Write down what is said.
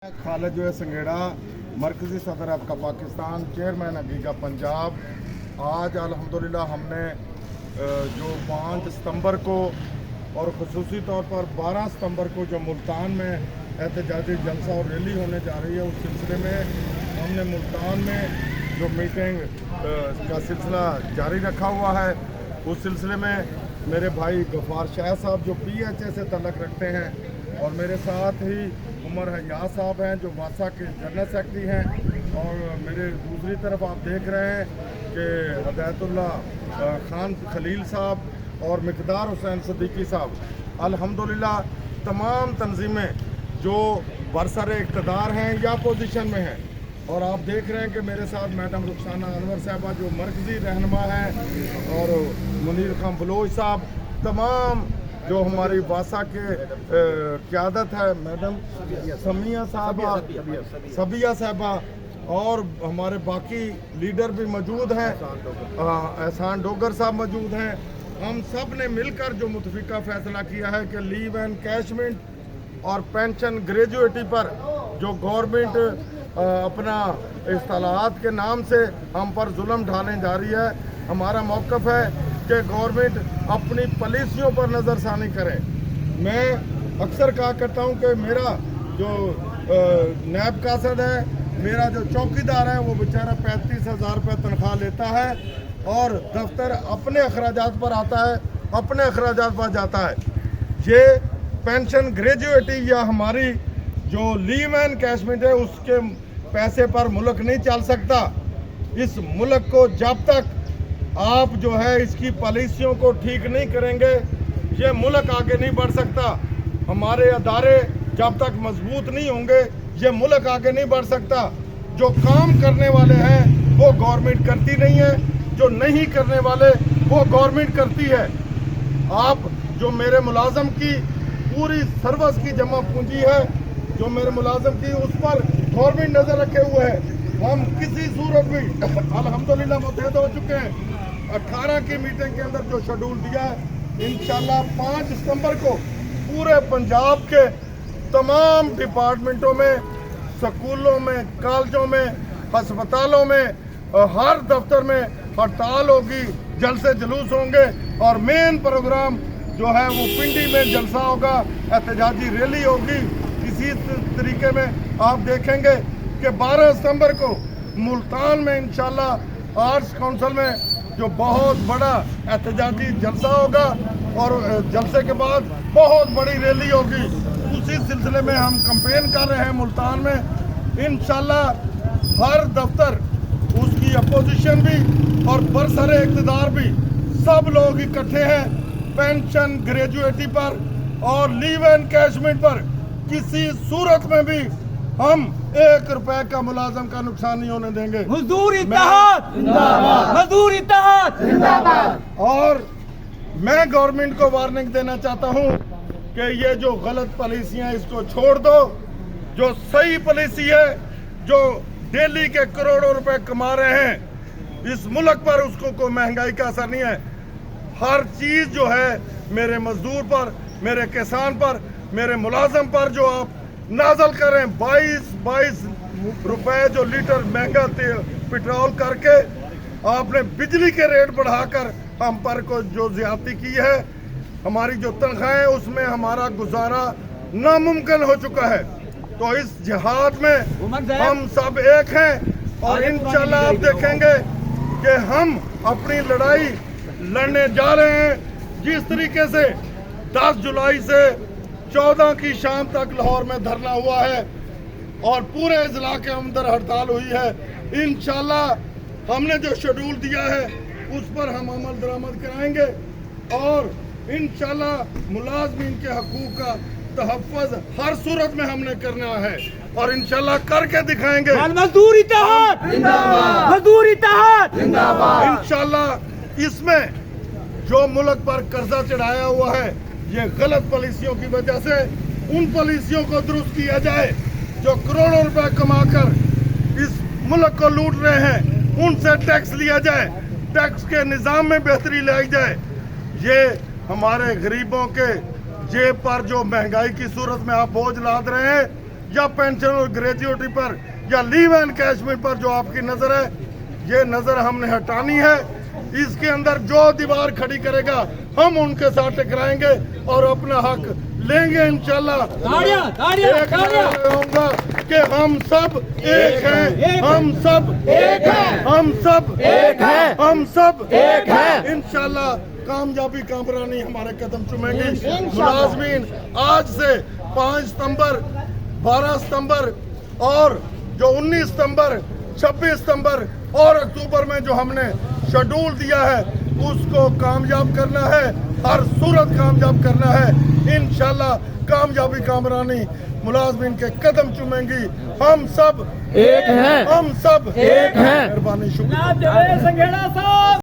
खालिद जो है संगेड़ा मरकज़ी सदर आपका पाकिस्तान चेयरमैन हकीका पंजाब। आज अल्हम्दुलिल्लाह हमने जो 5 सितंबर को और ख़ुसूसी तौर पर 12 सितंबर को जो मुल्तान में एहतजाजी जलसा और रैली होने जा रही है, उस सिलसिले में हमने मुल्तान में जो मीटिंग का सिलसिला जारी रखा हुआ है। उस सिलसिले में मेरे भाई गफ़ार शाह साहब जो PHA से तल्लुक़ रखते हैं और मेरे साथ ही उमर हयात साहब हैं जो वासा के जनरल सेक्रेटरी हैं, और मेरे दूसरी तरफ आप देख रहे हैं कि हदायतुल्लाह खान खलील साहब और मिकदार हुसैन सिद्दीकी साहब। अल्हम्दुलिल्लाह तमाम तंजीमें जो बरसर इक़्तिदार हैं या पोजीशन में हैं, और आप देख रहे हैं कि मेरे साथ मैडम रुखसाना अनवर साहबा जो मरकज़ी रहनुमा हैं और मुनीर खान बलोच साहब, तमाम जो हमारी वासा के क़यादत है मैडम समिया साहबा, सबिया साहबा, और हमारे बाकी लीडर भी मौजूद हैं, एहसान डोगर साहब मौजूद हैं। हम सब ने मिलकर जो मुतफ़िका फ़ैसला किया है कि लीव एनकैशमेंट और पेंशन ग्रेजुएटी पर जो गवर्नमेंट अपना इस्तेलाहात के नाम से हम पर जुल्म ढाने जा रही है, हमारा मौक़िफ़ है कि गवर्नमेंट अपनी पॉलिसियों पर नज़रसानी करे। मैं अक्सर कहा करता हूं कि मेरा जो नैब कासद है, मेरा जो चौकीदार है, वो बेचारा 35,000 रुपये तनख्वाह लेता है और दफ्तर अपने अखराजात पर आता है, अपने अखराजात पर जाता है। ये पेंशन ग्रेजुएटी या हमारी जो लीव एनकैशमेंट है, उसके पैसे पर मुल्क नहीं चल सकता। इस मुल्क को जब तक आप जो है इसकी पॉलिसियों को ठीक नहीं करेंगे, ये मुल्क आगे नहीं बढ़ सकता। हमारे अदारे जब तक मजबूत नहीं होंगे, ये मुल्क आगे नहीं बढ़ सकता। जो काम करने वाले हैं वो गवर्नमेंट करती नहीं है, जो नहीं करने वाले वो गवर्नमेंट करती है। आप जो मेरे मुलाजम की पूरी सर्विस की जमा पूंजी है, जो मेरे मुलाजम की, उस पर गवर्नमेंट नज़र रखे हुए है। हम किसी सूरत में अल्हम्दुलिल्लाह मुतहद हो चुके हैं। 18 की मीटिंग के अंदर जो शेड्यूल दिया है, इंशाल्लाह 5 सितंबर को पूरे पंजाब के तमाम डिपार्टमेंटों में, स्कूलों में, कॉलेजों में, अस्पतालों में, हर दफ्तर में हड़ताल होगी, जलसे जुलूस होंगे, और मेन प्रोग्राम जो है वो पिंडी में जलसा होगा, एहतजाजी रैली होगी। इसी तरीके में आप देखेंगे कि 12 सितंबर को मुल्तान में इंशाल्लाह आर्ट्स काउंसिल में जो बहुत बड़ा एहतजाजी जलसा होगा, और जलसे के बाद बहुत बड़ी रैली होगी। उसी सिलसिले में हम कैंपेन कर रहे हैं मुल्तान में। इंशाल्लाह हर दफ्तर, उसकी अपोजिशन भी और बरसरे इक़्तिदार भी, सब लोग इकट्ठे हैं पेंशन ग्रेजुएटी पर और लीव एनकैशमेंट पर। किसी सूरत में भी हम 1 रुपए का मुलाजम का नुकसान नहीं होने देंगे। मजदूर इत्तेहाद जिंदाबाद, मजदूर इत्तेहाद जिंदाबाद। और मैं गवर्नमेंट को वार्निंग देना चाहता हूं कि ये जो गलत पॉलिसियां, इसको छोड़ दो। जो सही पॉलिसी है, जो डेली के करोड़ों रुपए कमा रहे हैं इस मुल्क पर, उसको कोई महंगाई का असर नहीं है। हर चीज जो है मेरे मजदूर पर, मेरे किसान पर, मेरे मुलाजम पर जो आप नाजल करें, 22 रुपए जो लीटर महंगा पेट्रोल करके आपने बिजली के रेट बढ़ाकर हम पर को जो ज्यादती की है, हमारी जो तनख्वाहें, उसमें हमारा गुजारा नामुमकिन हो चुका है। तो इस जिहाद में हम सब एक हैं, और इंशाल्लाह आप देखेंगे कि हम अपनी लड़ाई लड़ने जा रहे हैं। जिस तरीके से 10 जुलाई से 14 की शाम तक लाहौर में धरना हुआ है और पूरे इजला के अंदर हड़ताल हुई है, इंशाल्लाह हमने जो शेड्यूल दिया है उस पर हम अमल दरामद कराएंगे, और इंशाल्लाह मुलाजमीन के हकूक का तहफ़्फ़ुज़ हर सूरत में हमने करना है, और इंशाल्लाह करके दिखाएंगे। मजदूर इत्तेहाद जिंदाबाद, मजदूर इत्तेहाद जिंदाबाद। इंशाल्लाह इसमें जो मुल्क पर कर्जा चढ़ाया हुआ है, ये गलत पॉलिसियों की वजह से, उन पॉलिसियों को दुरुस्त किया जाए। जो करोड़ों रुपए कमाकर इस मुल्क को लूट रहे हैं, उनसे टैक्स लिया जाए, टैक्स के निज़ाम में बेहतरी लाई जाए। ये हमारे गरीबों के जेब पर जो महंगाई की सूरत में आप बोझ लाद रहे हैं, या पेंशन और ग्रेजुएटी पर या लीव एनकैशमेंट पर जो आपकी नजर है, ये नजर हमने हटानी है। इसके अंदर जो दीवार खड़ी करेगा हम उनके साथ टकराएंगे और अपना हक लेंगे इंशाल्लाह। एक नारा लगाऊंगा कि हम सब एक हैं, हम सब एक हैं, हम सब एक हैं, हम सब एक हैं। इंशाल्लाह कामयाबी कामरानी हमारे कदम चूमेंगे। मुलाजमीन आज से 5 सितंबर, 12 सितंबर और जो 19 सितंबर, 26 सितंबर और अक्टूबर में जो हमने शेड्यूल दिया है उसको कामयाब करना है, हर सूरत कामयाब करना है। इंशाल्लाह कामयाबी कामरानी मुलाजमीन के कदम चूमेंगी। हम सब एक हैं, हम सब एक हैं। मेहरबानी, शुक्रिया।